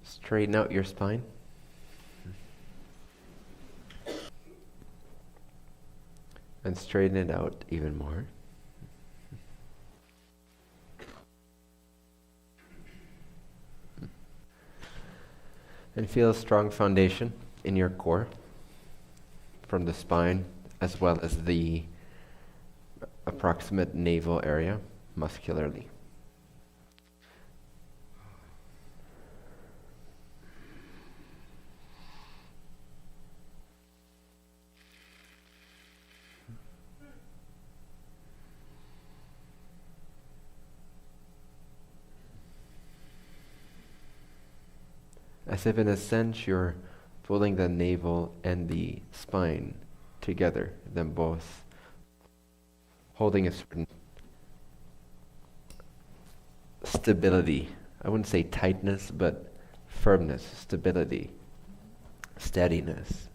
Straighten out your spine. And straighten it out even more. And feel a strong foundation in your core from the spine as well as the approximate navel area muscularly. As if in a sense you're pulling the navel and the spine together, them both holding a certain stability. I wouldn't say tightness, but firmness, stability, steadiness.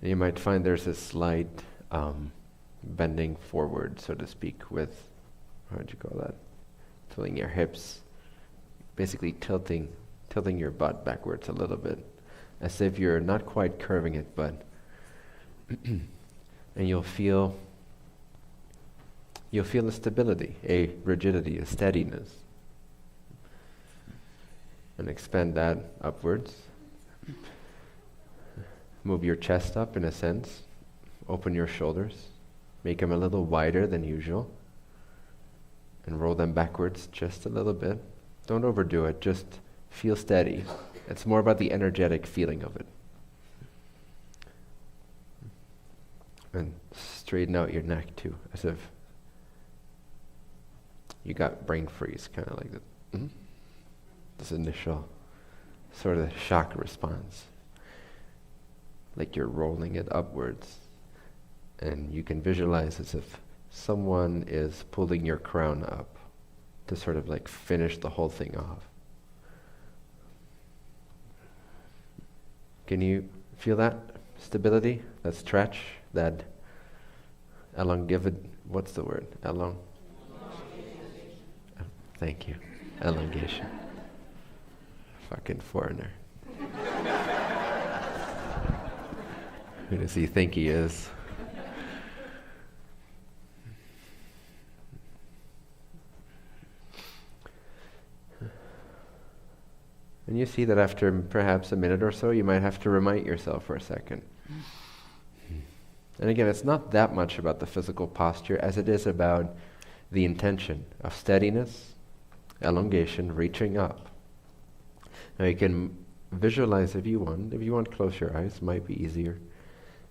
And you might find there's a slight bending forward, so to speak, with, how would you call that? Pulling your hips, basically tilting your butt backwards a little bit, as if you're not quite curving it, but and you'll feel a stability, a rigidity, a steadiness. And expand that upwards. Move your chest up in a sense. Open your shoulders. Make them a little wider than usual. And roll them backwards just a little bit. Don't overdo it, just feel steady. It's more about the energetic feeling of it. And straighten out your neck too, as if you got brain freeze, kind of like that. This initial sort of shock response. Like you're rolling it upwards. And you can visualize as if someone is pulling your crown up to sort of like finish the whole thing off. Can you feel that stability, that stretch, that what's the word? Thank you. Elongation. Fucking foreigner. Who does he think he is? And you see that after perhaps a minute or so, you might have to remind yourself for a second. And again, it's not that much about the physical posture as it is about the intention of steadiness, elongation, reaching up. Now you can visualize if you want, close your eyes, might be easier.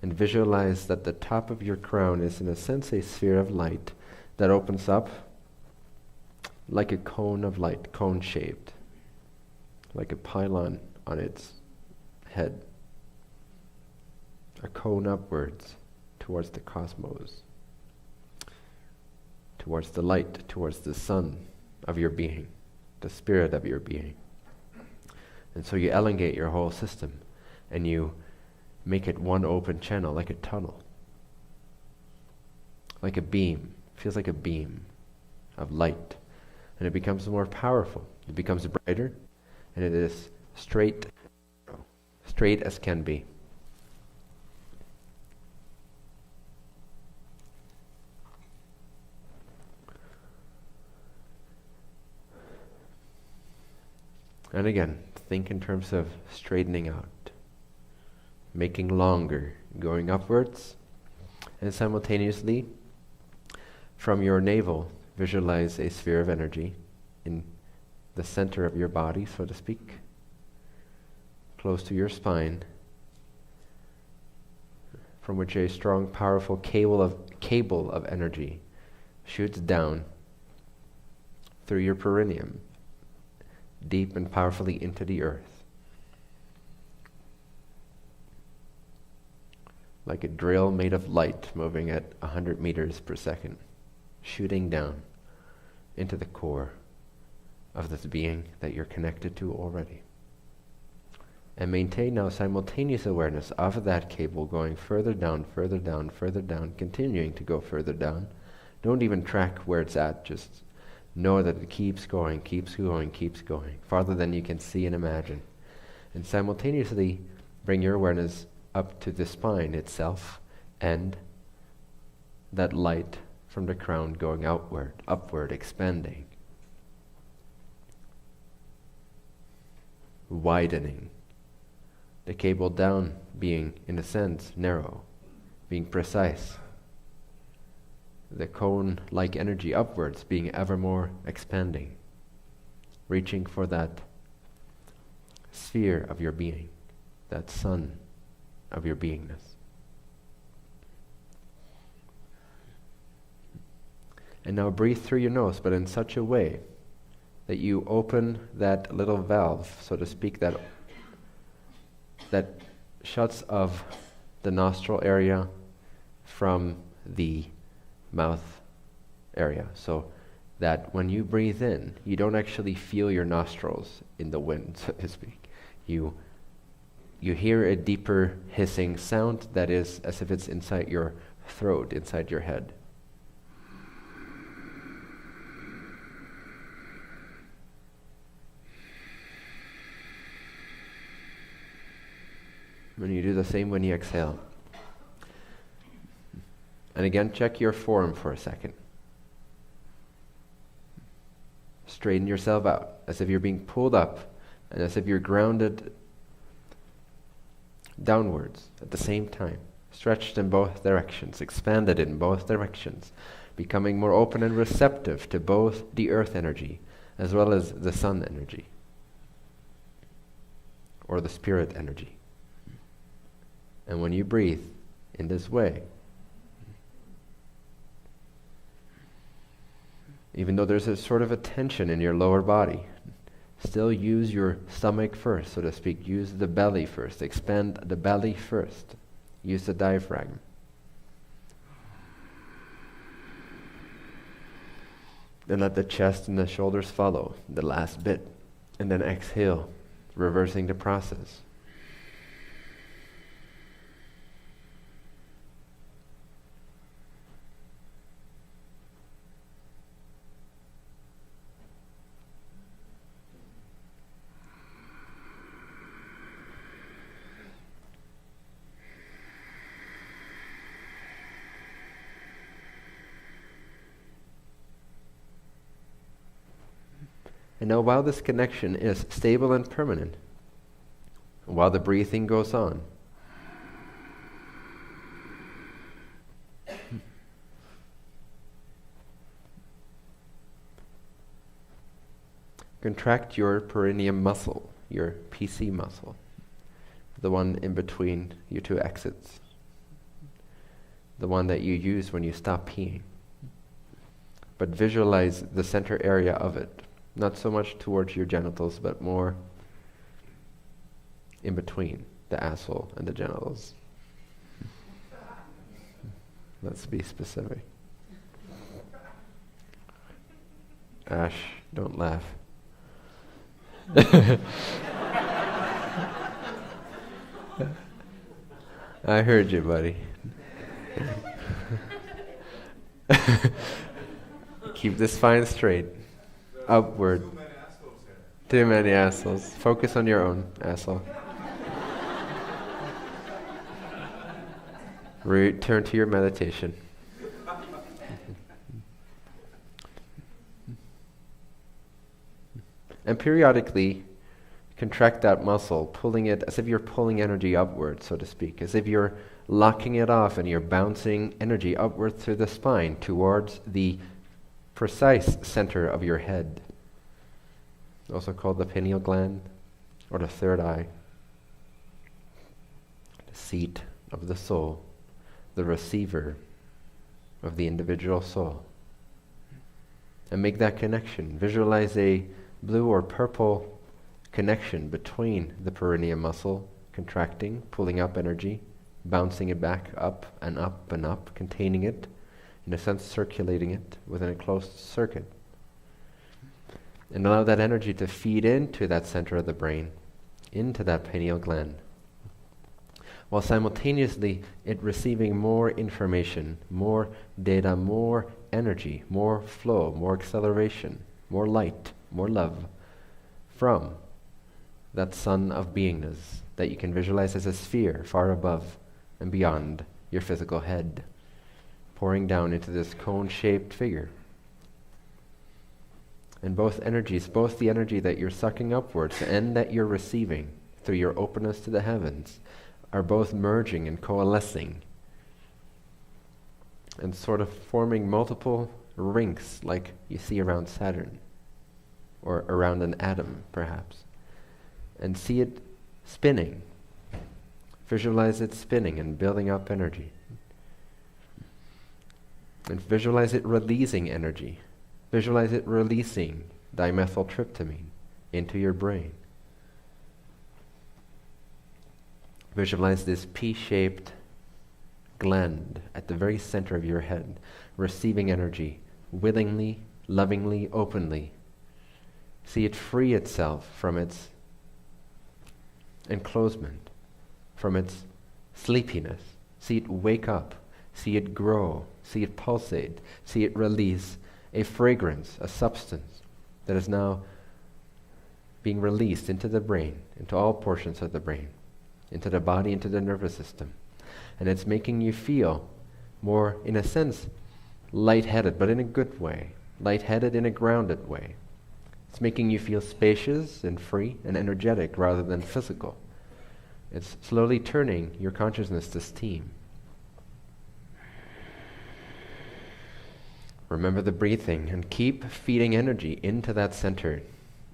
And visualize that the top of your crown is in a sense a sphere of light that opens up like a cone of light, cone-shaped. Like a pylon on its head. A cone upwards towards the cosmos. Towards the light, towards the sun of your being, the spirit of your being. And so you elongate your whole system and you make it one open channel, like a tunnel. Like a beam. Feels like a beam of light. And it becomes more powerful. It becomes brighter. And it is straight as can be. And again, think in terms of straightening out, making longer, going upwards, and simultaneously, from your navel, visualize a sphere of energy in the center of your body, so to speak, close to your spine, from which a strong, powerful cable of energy shoots down through your perineum, deep and powerfully into the earth. Like a drill made of light moving at 100 meters per second, shooting down into the core of this being that you're connected to already. And maintain now simultaneous awareness of that cable going further down, further down, further down, continuing to go further down. Don't even track where it's at, just know that it keeps going, keeps going, keeps going, farther than you can see and imagine. And simultaneously bring your awareness up to the spine itself and that light from the crown going outward, upward, expanding, widening. The cable down being, in a sense, narrow, being precise. The cone-like energy upwards being ever more expanding, reaching for that sphere of your being, that sun of your beingness. And now breathe through your nose, but in such a way that you open that little valve, so to speak, that shuts off the nostril area from the mouth area, so that when you breathe in, you don't actually feel your nostrils in the wind, so to speak. You hear a deeper hissing sound that is as if it's inside your throat, inside your head. And you do the same when you exhale. And again, check your form for a second. Straighten yourself out, as if you're being pulled up, and as if you're grounded downwards at the same time. Stretched in both directions, expanded in both directions, becoming more open and receptive to both the earth energy as well as the sun energy, or the spirit energy. And when you breathe in this way, even though there's a sort of a tension in your lower body, still use your stomach first, so to speak. Use the belly first. Expand the belly first. Use the diaphragm. Then let the chest and the shoulders follow, the last bit. And then exhale, reversing the process. And now while this connection is stable and permanent, while the breathing goes on, contract your perineum muscle, your PC muscle, the one in between your two exits, the one that you use when you stop peeing. But visualize the center area of it. Not so much towards your genitals, but more in between the asshole and the genitals. Let's be specific. Ash, don't laugh. I heard you, buddy. Keep the spine straight. Upward. Too many assholes. Focus on your own asshole. Return to your meditation. And periodically contract that muscle, pulling it as if you're pulling energy upward, so to speak, as if you're locking it off and you're bouncing energy upward through the spine towards the precise center of your head, also called the pineal gland or the third eye, the seat of the soul, the receiver of the individual soul. And make that connection. Visualize a blue or purple connection between the perineum muscle, contracting, pulling up energy, bouncing it back up and up and up, containing it, in a sense circulating it within a closed circuit. And allow that energy to feed into that center of the brain, into that pineal gland, while simultaneously it receiving more information, more data, more energy, more flow, more acceleration more light, more love from that sun of beingness that you can visualize as a sphere far above and beyond your physical head, pouring down into this cone-shaped figure. And both energies, both the energy that you're sucking upwards and that you're receiving through your openness to the heavens, are both merging and coalescing and sort of forming multiple rings like you see around Saturn or around an atom, perhaps. And see it spinning. Visualize it spinning and building up energy. And visualize it releasing energy. Visualize it releasing dimethyltryptamine into your brain. Visualize this P-shaped gland at the very center of your head, receiving energy willingly, lovingly, openly. See it free itself from its enclosement, from its sleepiness. See it wake up. See it grow. See it pulsate. See it release a fragrance, a substance that is now being released into the brain, into all portions of the brain, into the body, into the nervous system. And it's making you feel more, in a sense, lightheaded, but in a good way. Lightheaded in a grounded way. It's making you feel spacious and free and energetic rather than physical. It's slowly turning your consciousness to steam. Remember the breathing and keep feeding energy into that center,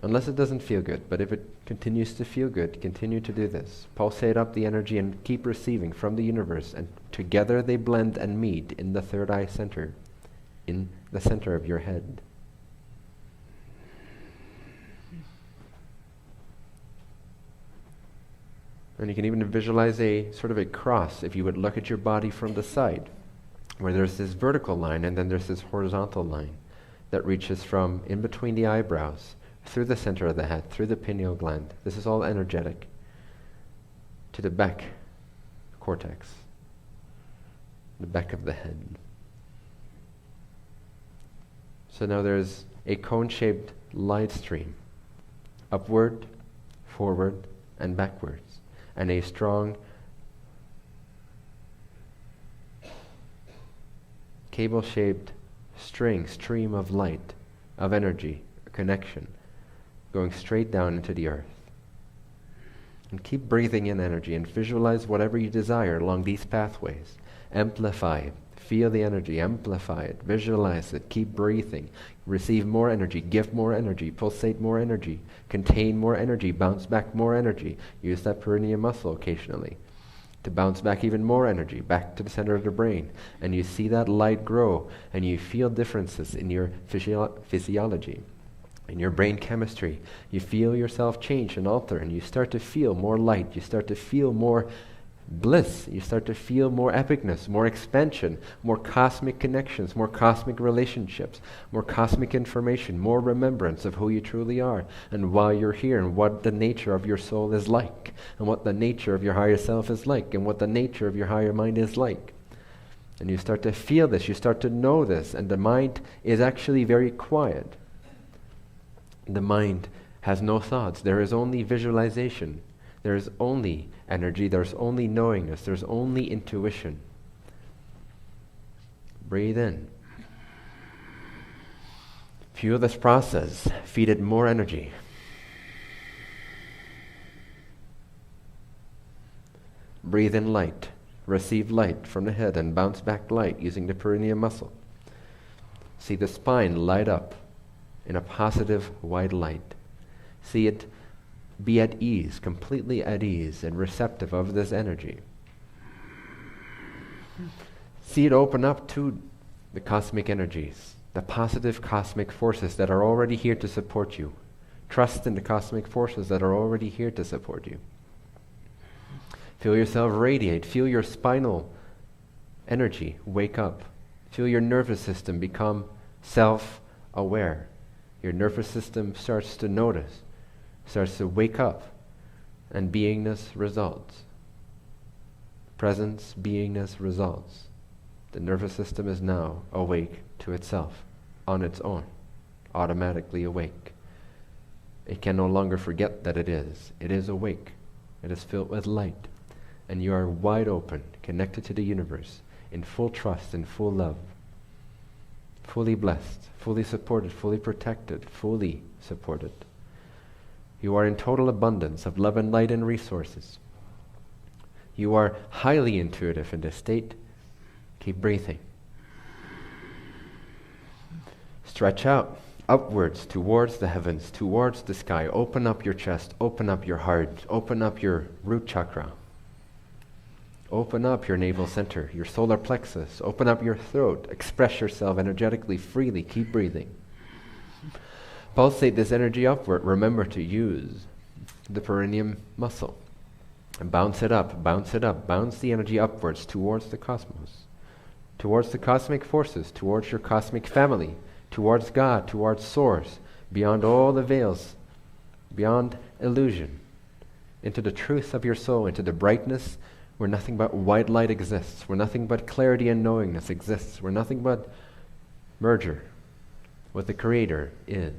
unless it doesn't feel good. But if it continues to feel good, continue to do this. Pulsate up the energy and keep receiving from the universe, and together they blend and meet in the third eye center, in the center of your head. And you can even visualize a sort of a cross if you would look at your body from the side, where there's this vertical line and then there's this horizontal line that reaches from in between the eyebrows, through the center of the head, through the pineal gland. This is all energetic, to the back cortex, the back of the head. So now there's a cone-shaped light stream, upward, forward, and backwards, and a strong cable-shaped stream of light, of energy, a connection, going straight down into the earth. And keep breathing in energy and visualize whatever you desire along these pathways. Amplify it. Feel the energy. Amplify it. Visualize it. Keep breathing. Receive more energy. Give more energy. Pulsate more energy. Contain more energy. Bounce back more energy. Use that perineum muscle occasionally to bounce back even more energy back to the center of the brain. And you see that light grow, and you feel differences in your physiology, in your brain chemistry. You feel yourself change and alter, and you start to feel more light. You start to feel more bliss. You start to feel more epicness, more expansion, more cosmic connections, more cosmic relationships, more cosmic information, more remembrance of who you truly are and why you're here and what the nature of your soul is like and what the nature of your higher self is like and what the nature of your higher mind is like. And you start to feel this, you start to know this, and the mind is actually very quiet. The mind has no thoughts. There is only visualization. There is only energy. There's only knowingness. There's only intuition. Breathe in. Fuel this process. Feed it more energy. Breathe in light. Receive light from the head and bounce back light using the perineum muscle. See the spine light up in a positive white light. See it be at ease, completely at ease and receptive of this energy. See it open up to the cosmic energies, the positive cosmic forces that are already here to support you. Trust in the cosmic forces that are already here to support you. Feel yourself radiate. Feel your spinal energy wake up. Feel your nervous system become self-aware. Your nervous system starts to notice, starts to wake up, and beingness results. Presence, beingness results. The nervous system is now awake to itself, on its own, automatically awake. It can no longer forget that it is. It is awake. It is filled with light. And you are wide open, connected to the universe, in full trust, in full love. Fully blessed, fully supported, fully protected, fully supported. You are in total abundance of love and light and resources. You are highly intuitive in this state. Keep breathing. Stretch out upwards towards the heavens, towards the sky. Open up your chest, open up your heart, open up your root chakra. Open up your navel center, your solar plexus. Open up your throat. Express yourself energetically, freely. Keep breathing. Pulsate this energy upward. Remember to use the perineum muscle. And bounce it up, bounce it up. Bounce the energy upwards towards the cosmos, towards the cosmic forces, towards your cosmic family, towards God, towards Source, beyond all the veils, beyond illusion, into the truth of your soul, into the brightness where nothing but white light exists, where nothing but clarity and knowingness exists, where nothing but merger with the Creator is.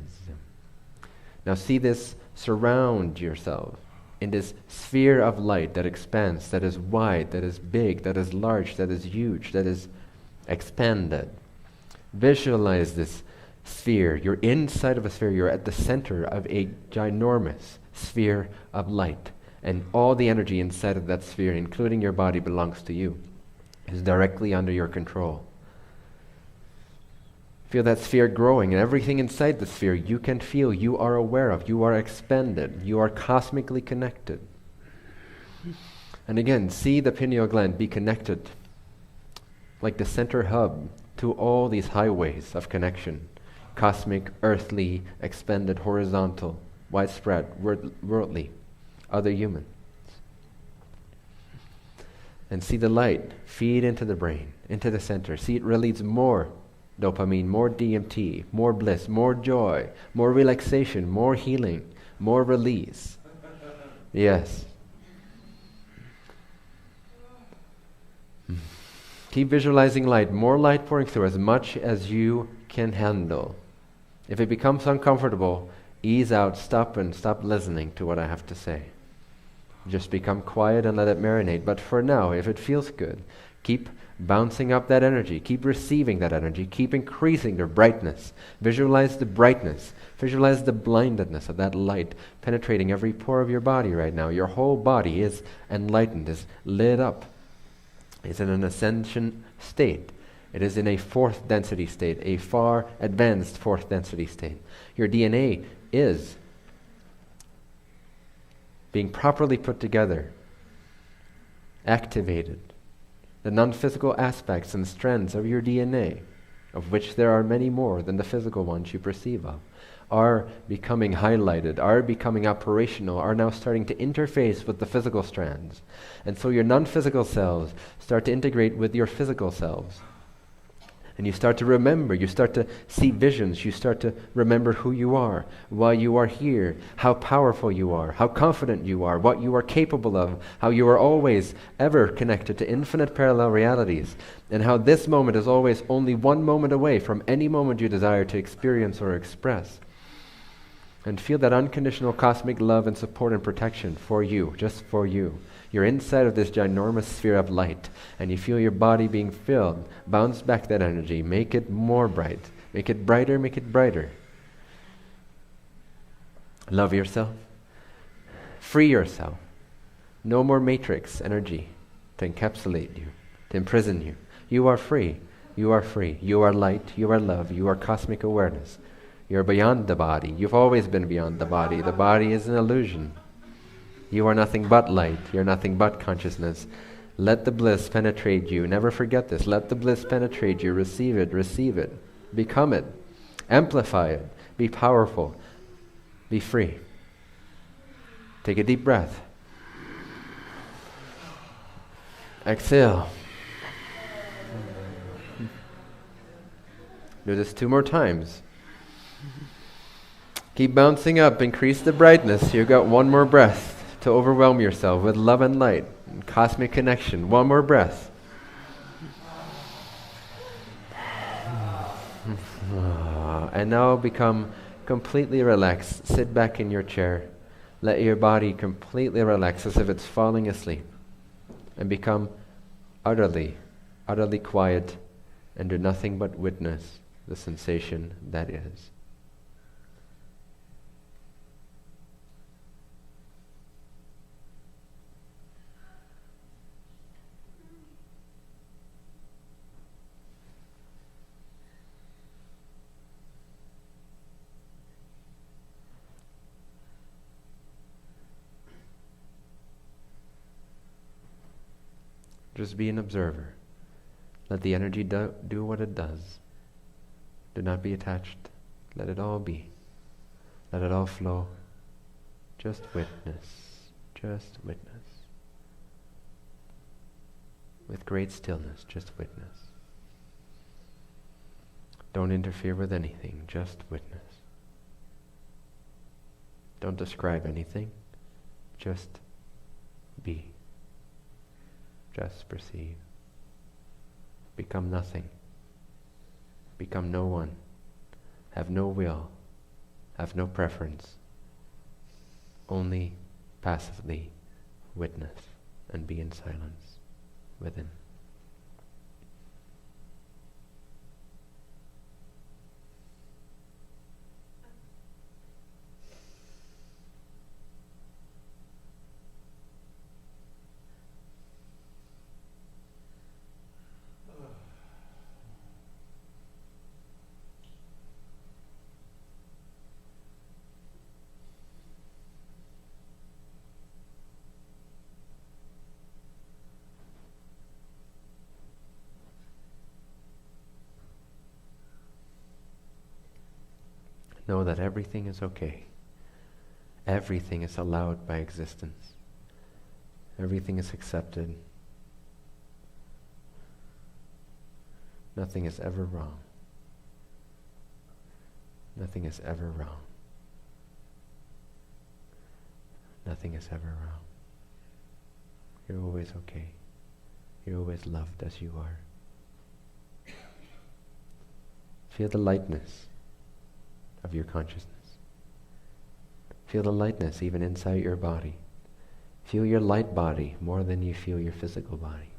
Now see this, surround yourself in this sphere of light that expands, that is wide, that is big, that is large, that is huge, that is expanded. Visualize this sphere. You're inside of a sphere. You're at the center of a ginormous sphere of light. And all the energy inside of that sphere, including your body, belongs to you. Is directly under your control. Feel that sphere growing, and everything inside the sphere you can feel, you are aware of, you are expanded, you are cosmically connected. And again, see the pineal gland be connected like the center hub to all these highways of connection. Cosmic, earthly, expanded, horizontal, widespread, worldly, other humans. And see the light feed into the brain, into the center. See it release more dopamine, more DMT, more bliss, more joy, more relaxation, more healing, more release. Yes. Keep visualizing light, more light pouring through as much as you can handle. If it becomes uncomfortable, ease out, stop listening to what I have to say. Just become quiet and let it marinate. But for now, if it feels good, keep bouncing up that energy. Keep receiving that energy. Keep increasing the brightness. Visualize the brightness. Visualize the blindedness of that light penetrating every pore of your body right now. Your whole body is enlightened, is lit up. It's in an ascension state. It is in a fourth density state, a far advanced fourth density state. Your DNA is being properly put together, activated. The non-physical aspects and strands of your DNA, of which there are many more than the physical ones you perceive of, are becoming highlighted, are becoming operational, are now starting to interface with the physical strands. And so your non-physical cells start to integrate with your physical selves. And you start to remember, you start to see visions, you start to remember who you are, why you are here, how powerful you are, how confident you are, what you are capable of, how you are always ever connected to infinite parallel realities, and how this moment is always only one moment away from any moment you desire to experience or express. And feel that unconditional cosmic love and support and protection for you, just for you. You're inside of this ginormous sphere of light, and you feel your body being filled. Bounce back that energy. Make it more bright. Make it brighter, make it brighter. Love yourself. Free yourself. No more matrix energy to encapsulate you, to imprison you. You are free. You are free. You are light. You are love. You are cosmic awareness. You're beyond the body. You've always been beyond the body. The body is an illusion. You are nothing but light. You're nothing but consciousness. Let the bliss penetrate you. Never forget this. Let the bliss penetrate you. Receive it. Receive it. Become it. Amplify it. Be powerful. Be free. Take a deep breath. Exhale. Do this 2 more times. Keep bouncing up. Increase the brightness. You've got 1 more breath to overwhelm yourself with love and light and cosmic connection. 1 more breath. And now become completely relaxed. Sit back in your chair. Let your body completely relax as if it's falling asleep. And become utterly quiet and do nothing but witness the sensation that is. Just be an observer. Let the energy do what it does. Do not be attached. Let it all be. Let it all flow. Just witness. Just witness. With great stillness, just witness. Don't interfere with anything, just witness. Don't describe anything, just be. Just perceive. Become nothing. Become no one. Have no will. Have no preference. Only passively witness and be in silence within. Know that everything is okay. Everything is allowed by existence. Everything is accepted. Nothing is ever wrong. Nothing is ever wrong. Nothing is ever wrong. You're always okay. You're always loved as you are. Feel the lightness of your consciousness. Feel the lightness even inside your body. Feel your light body more than you feel your physical body.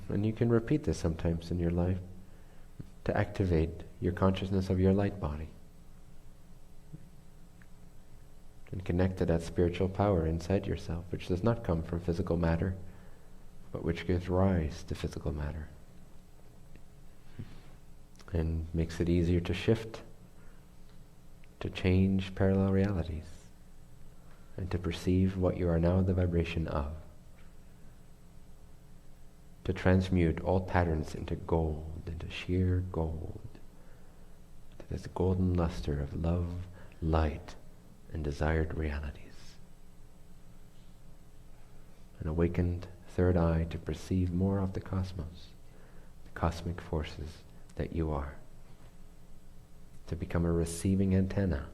And you can repeat this sometimes in your life to activate your consciousness of your light body. And connect to that spiritual power inside yourself, which does not come from physical matter, but which gives rise to physical matter. And makes it easier to shift, to change parallel realities, and to perceive what you are now the vibration of. To transmute all patterns into gold, into sheer gold, to this golden luster of love, light, and desired realities. An awakened third eye to perceive more of the cosmos, the cosmic forces that you are. To become a receiving antenna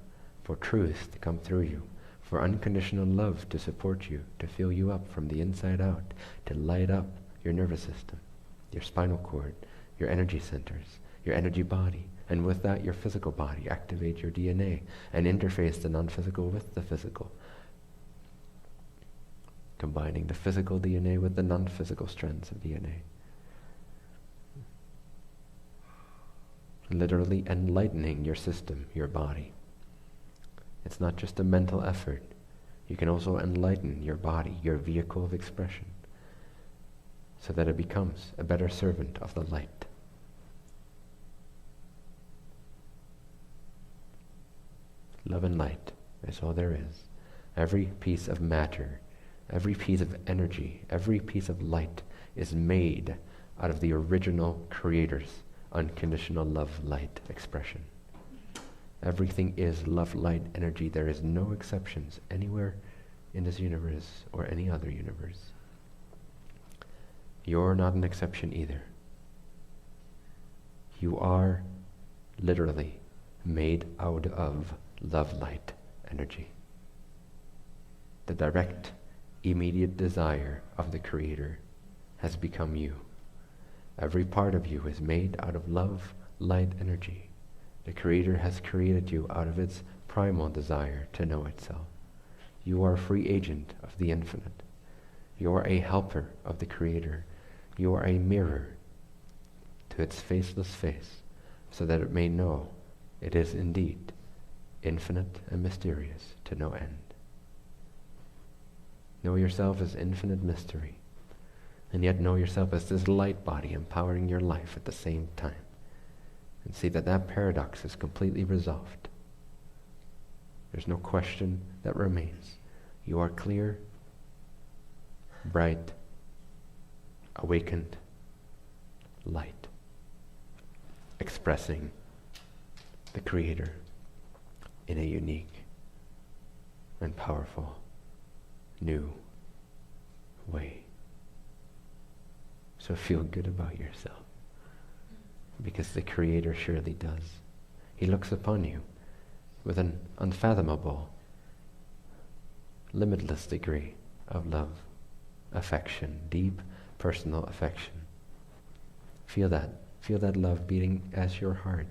for truth to come through you, for unconditional love to support you, to fill you up from the inside out, to light up your nervous system, your spinal cord, your energy centers, your energy body, and with that your physical body. Activate your DNA and interface the non-physical with the physical, combining the physical DNA with the non-physical strands of DNA. Literally enlightening your system, your body. It's not just a mental effort. You can also enlighten your body, your vehicle of expression, so that it becomes a better servant of the light. Love and light is all there is. Every piece of matter, every piece of energy, every piece of light is made out of the original Creator's unconditional love, light expression. Everything is love, light, energy. There is no exceptions anywhere in this universe or any other universe. You're not an exception either. You are literally made out of love, light, energy. The direct, immediate desire of the Creator has become you. Every part of you is made out of love, light, energy. The Creator has created you out of its primal desire to know itself. You are a free agent of the infinite. You are a helper of the Creator. You are a mirror to its faceless face, so that it may know it is indeed infinite and mysterious to no end. Know yourself as infinite mystery, and yet know yourself as this light body empowering your life at the same time. And see that that paradox is completely resolved. There's no question that remains. You are clear, bright, awakened, light, expressing the Creator in a unique and powerful new way. So feel good about yourself, because the Creator surely does. He looks upon you with an unfathomable, limitless degree of love, affection, deep personal affection. Feel that love beating as your heart.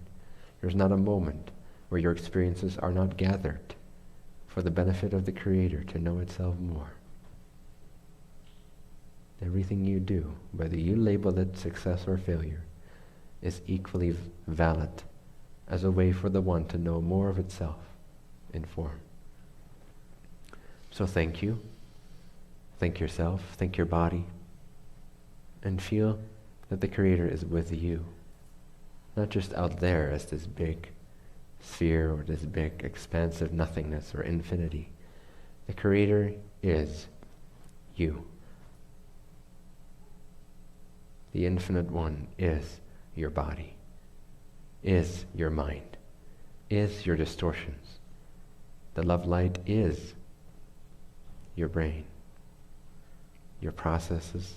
There's not a moment where your experiences are not gathered for the benefit of the Creator to know itself more. Everything you do, whether you label it success or failure, is equally valid as a way for the one to know more of itself in form. So thank you. Thank yourself. Thank your body. And feel that the Creator is with you. Not just out there as this big sphere or this big expansive nothingness or infinity. The Creator is you. The Infinite One is your body, is your mind, is your distortions. The love light is your brain, your processes,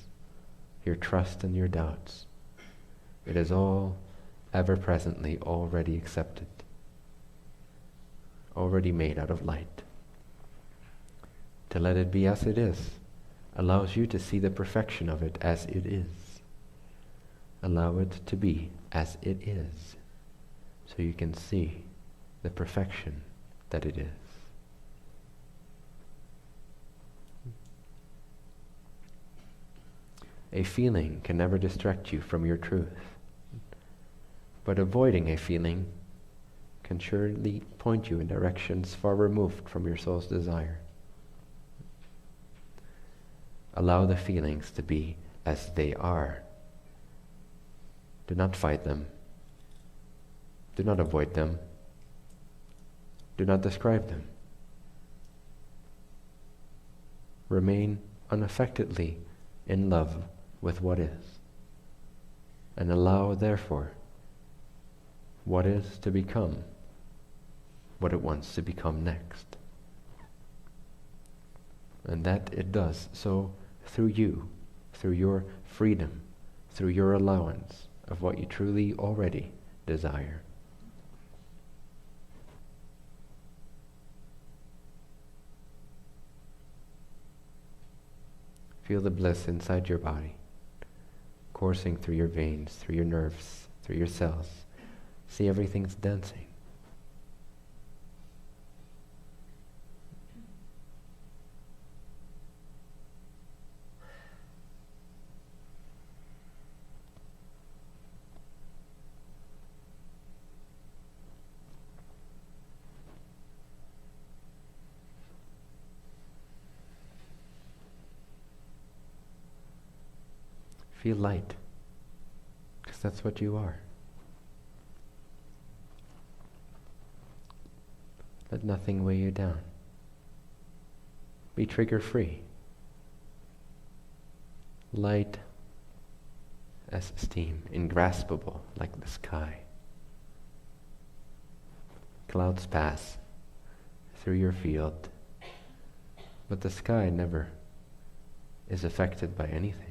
your trust and your doubts. It is all ever presently already accepted, already made out of light. To let it be as it is allows you to see the perfection of it as it is. Allow it to be as it is, so you can see the perfection that it is. A feeling can never distract you from your truth, but avoiding a feeling can surely point you in directions far removed from your soul's desire. Allow the feelings to be as they are. Do not fight them. Do not avoid them. Do not describe them. Remain unaffectedly in love with what is, and allow, therefore, what is to become what it wants to become next. And that it does so through you, through your freedom, through your allowance of what you truly already desire. Feel the bliss inside your body, coursing through your veins, through your nerves, through your cells. See everything's dancing. Feel light, because that's what you are. Let nothing weigh you down. Be trigger-free. Light as steam, ingraspable like the sky. Clouds pass through your field, but the sky never is affected by anything.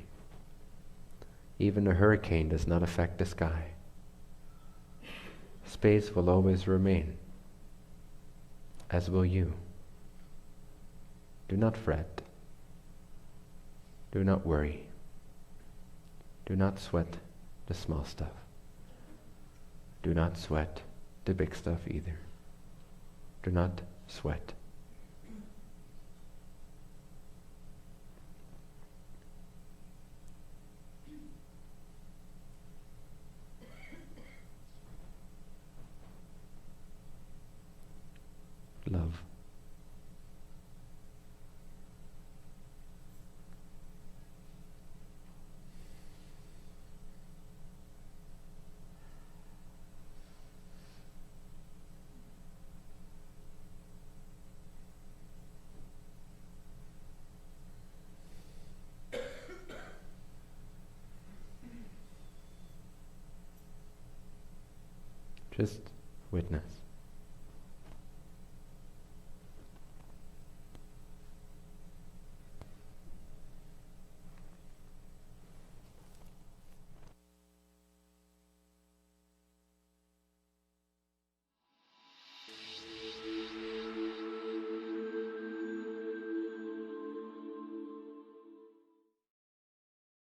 Even a hurricane does not affect the sky. Space will always remain, as will you. Do not fret. Do not worry. Do not sweat the small stuff. Do not sweat the big stuff either. Do not sweat. Love. Just witness.